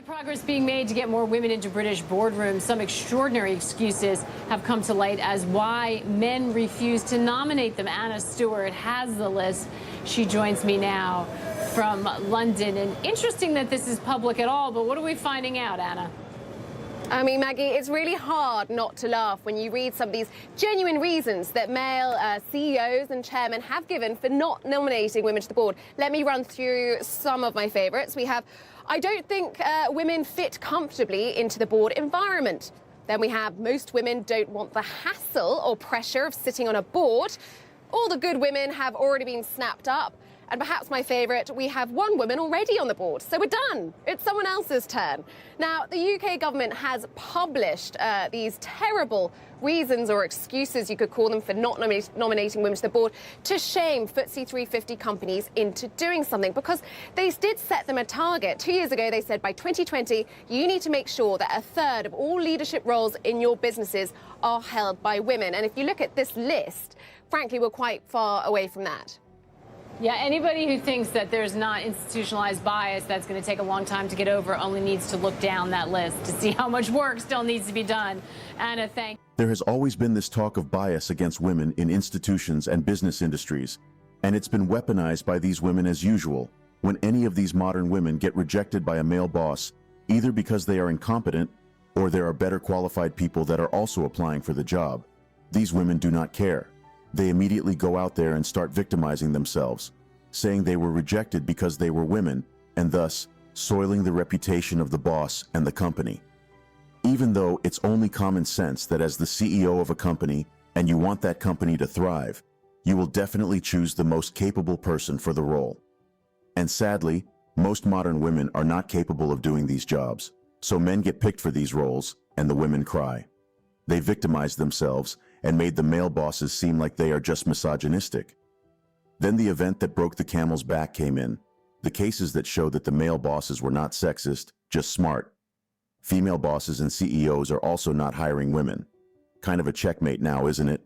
Progress being made to get more women into British boardrooms. Some extraordinary excuses have come to light as why men refuse to nominate them. Anna Stewart has the list. She joins me now from London. And interesting that this is public at all, but what are we finding out, Anna? I mean, Maggie, it's really hard not to laugh when you read some of these genuine reasons that male CEOs and chairmen have given for not nominating women to the board. Let me run through some of my favourites. We have, I don't think women fit comfortably into the board environment. Then we have, most women don't want the hassle or pressure of sitting on a board. All the good women have already been snapped up. And perhaps my favourite, we have one woman already on the board, so we're done. It's someone else's turn. Now, the UK government has published these terrible reasons or excuses, you could call them, for not nominating women to the board to shame FTSE 350 companies into doing something, because they did set them a target. 2 years ago, they said by 2020, you need to make sure that a third of all leadership roles in your businesses are held by women. And if you look at this list, frankly, we're quite far away from that. Yeah, anybody who thinks that there's not institutionalized bias that's going to take a long time to get over only needs to look down that list to see how much work still needs to be done. Anna, thank you. There has always been this talk of bias against women in institutions and business industries, and it's been weaponized by these women as usual. When any of these modern women get rejected by a male boss, either because they are incompetent or there are better qualified people that are also applying for the job, these women do not care. They immediately go out there and start victimizing themselves, saying they were rejected because they were women, and thus soiling the reputation of the boss and the company. Even though it's only common sense that as the CEO of a company, and you want that company to thrive, you will definitely choose the most capable person for the role. And sadly, most modern women are not capable of doing these jobs, so men get picked for these roles, and the women cry. They victimize themselves and made the male bosses seem like they are just misogynistic. Then the event that broke the camel's back came in, the cases that show that the male bosses were not sexist, just smart. Female bosses and CEOs are also not hiring women. Kind of a checkmate now, isn't it?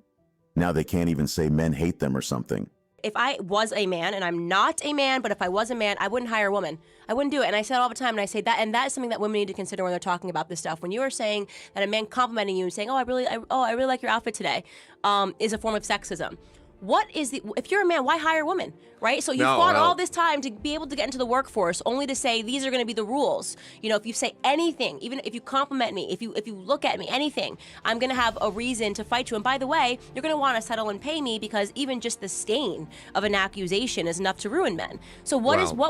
Now they can't even say men hate them or something. If I was a man, and I'm not a man, but if I was a man, I wouldn't hire a woman. I wouldn't do it. And I say it all the time, and I say that, and that is something that women need to consider when they're talking about this stuff. When you are saying that a man complimenting you and saying, I really like your outfit today, is a form of sexism. What is if you're a man, why hire a woman, right? So you fought all this time to be able to get into the workforce, only to say these are going to be the rules. You know, if you say anything, even if you compliment me, if you look at me, anything, I'm going to have a reason to fight you. And by the way, you're going to want to settle and pay me, because even just the stain of an accusation is enough to ruin men. So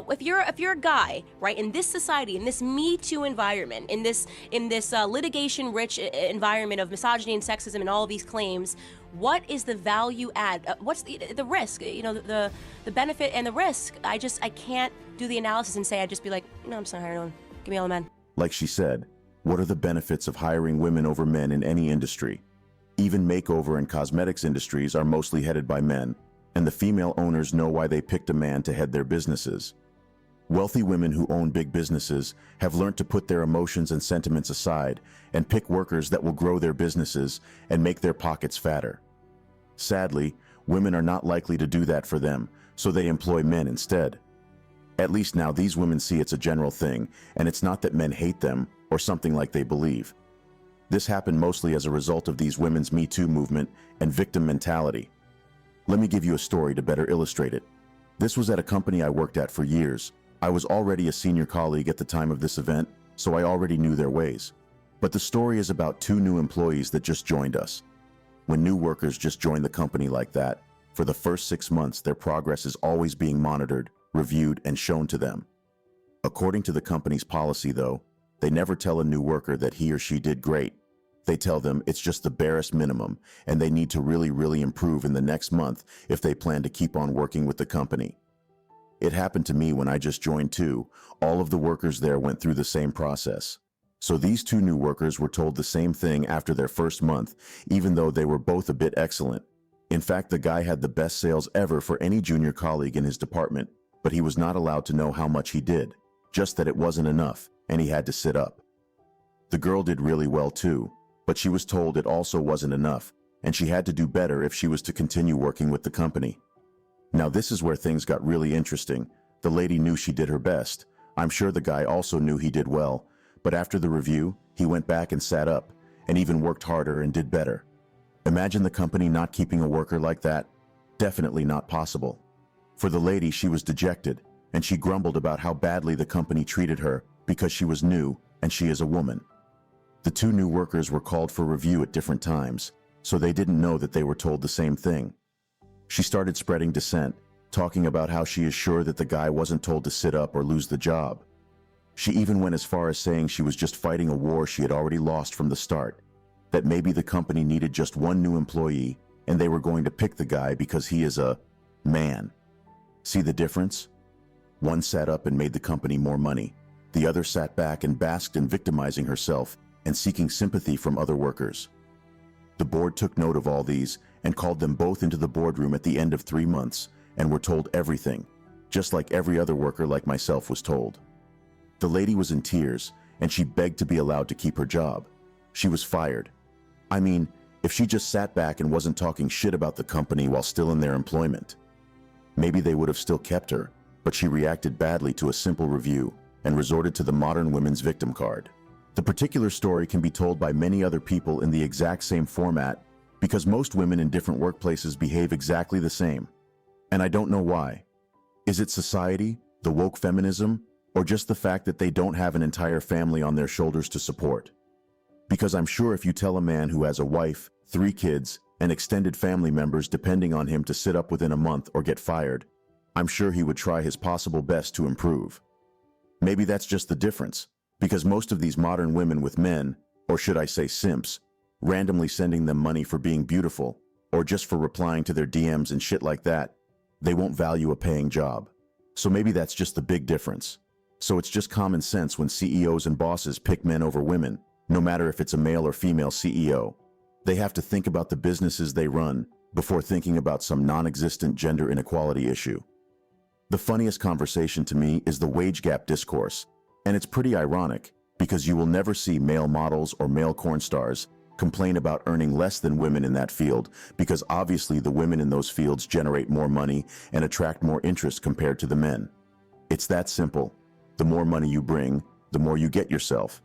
if you're a guy, right, in this society, in this Me Too environment, in this litigation-rich environment of misogyny and sexism and all of these claims, what is the value add? What's the risk? You know, the benefit and the risk. I can't do the analysis and say, I'd just be like, no, I'm just not hiring anyone. Give me all the men. Like she said, what are the benefits of hiring women over men in any industry? Even makeover and cosmetics industries are mostly headed by men, and the female owners know why they picked a man to head their businesses. Wealthy women who own big businesses have learned to put their emotions and sentiments aside and pick workers that will grow their businesses and make their pockets fatter. Sadly, women are not likely to do that for them, so they employ men instead. At least now these women see it's a general thing, and it's not that men hate them or something like they believe. This happened mostly as a result of these women's Me Too movement and victim mentality. Let me give you a story to better illustrate it. This was at a company I worked at for years. I was already a senior colleague at the time of this event, so I already knew their ways. But the story is about two new employees that just joined us. When new workers just join the company like that, for the first 6 months, their progress is always being monitored, reviewed, and shown to them. According to the company's policy, though, they never tell a new worker that he or she did great. They tell them it's just the barest minimum, and they need to really improve in the next month if they plan to keep on working with the company. It happened to me when I just joined too. All of the workers there went through the same process. So these two new workers were told the same thing after their first month, even though they were both a bit excellent. In fact, the guy had the best sales ever for any junior colleague in his department, but he was not allowed to know how much he did, just that it wasn't enough, and he had to sit up. The girl did really well too, but she was told it also wasn't enough, and she had to do better if she was to continue working with the company. Now this is where things got really interesting. The lady knew she did her best. I'm sure the guy also knew he did well, but after the review, he went back and sat up, and even worked harder and did better. Imagine the company not keeping a worker like that. Definitely not possible. For the lady, she was dejected, and she grumbled about how badly the company treated her because she was new and she is a woman. The two new workers were called for review at different times, so they didn't know that they were told the same thing. She started spreading dissent, talking about how she is sure that the guy wasn't told to sit up or lose the job. She even went as far as saying she was just fighting a war she had already lost from the start, that maybe the company needed just one new employee and they were going to pick the guy because he is a man. See the difference? One sat up and made the company more money. The other sat back and basked in victimizing herself and seeking sympathy from other workers. The board took note of all these and called them both into the boardroom at the end of 3 months and were told everything, just like every other worker like myself was told. The lady was in tears and she begged to be allowed to keep her job. She was fired. I mean, if she just sat back and wasn't talking shit about the company while still in their employment, maybe they would have still kept her, but she reacted badly to a simple review and resorted to the modern women's victim card. The particular story can be told by many other people in the exact same format because most women in different workplaces behave exactly the same. And I don't know why. Is it society, the woke feminism, or just the fact that they don't have an entire family on their shoulders to support? Because I'm sure if you tell a man who has a wife, 3 kids, and extended family members depending on him to sit up within a month or get fired, I'm sure he would try his possible best to improve. Maybe that's just the difference, because most of these modern women with men, or should I say simps, randomly sending them money for being beautiful, or just for replying to their DMs and shit like that, they won't value a paying job. So maybe that's just the big difference. So it's just common sense when CEOs and bosses pick men over women, no matter if it's a male or female CEO. They have to think about the businesses they run before thinking about some non-existent gender inequality issue. The funniest conversation to me is the wage gap discourse, and it's pretty ironic because you will never see male models or male corn stars complain about earning less than women in that field because obviously the women in those fields generate more money and attract more interest compared to the men. It's that simple. The more money you bring, the more you get yourself.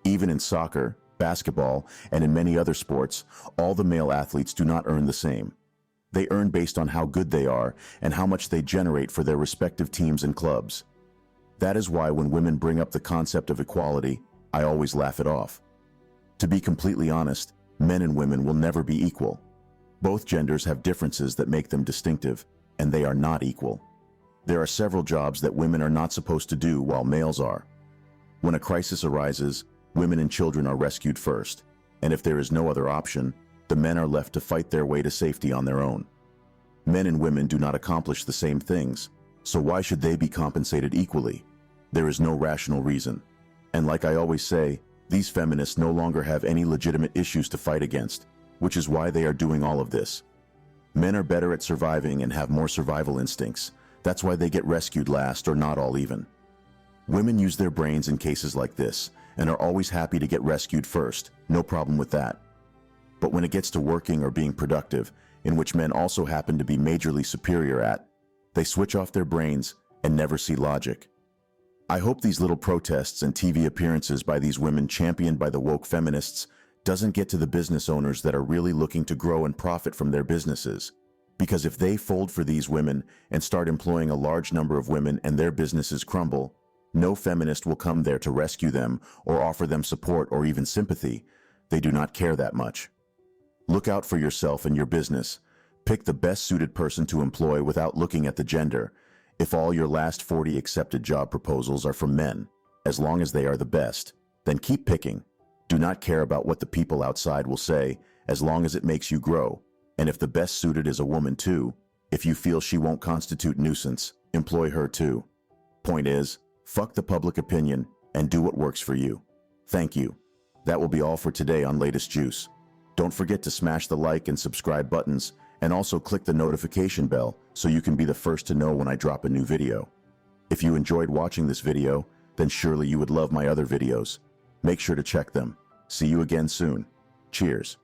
Even in soccer, basketball, and in many other sports, all the male athletes do not earn the same. They earn based on how good they are and how much they generate for their respective teams and clubs. That is why when women bring up the concept of equality, I always laugh it off. To be completely honest, men and women will never be equal. Both genders have differences that make them distinctive, and they are not equal. There are several jobs that women are not supposed to do while males are. When a crisis arises, women and children are rescued first, and if there is no other option, the men are left to fight their way to safety on their own. Men and women do not accomplish the same things, so why should they be compensated equally? There is no rational reason. And like I always say, these feminists no longer have any legitimate issues to fight against, which is why they are doing all of this. Men are better at surviving and have more survival instincts. That's why they get rescued last or not all even. Women use their brains in cases like this and are always happy to get rescued first, no problem with that. But when it gets to working or being productive, in which men also happen to be majorly superior at, they switch off their brains and never see logic. I hope these little protests and TV appearances by these women championed by the woke feminists doesn't get to the business owners that are really looking to grow and profit from their businesses. Because if they fold for these women and start employing a large number of women and their businesses crumble, no feminist will come there to rescue them or offer them support or even sympathy. They do not care that much. Look out for yourself and your business. Pick the best suited person to employ without looking at the gender. If all your last 40 accepted job proposals are from men, as long as they are the best, then keep picking. Do not care about what the people outside will say, as long as it makes you grow. And if the best suited is a woman too, if you feel she won't constitute nuisance, employ her too. Point is, fuck the public opinion and do what works for you. Thank you. That will be all for today on Latest Juice. Don't forget to smash the like and subscribe buttons, and also click the notification bell so you can be the first to know when I drop a new video. If you enjoyed watching this video, then surely you would love my other videos. Make sure to check them. See you again soon. Cheers.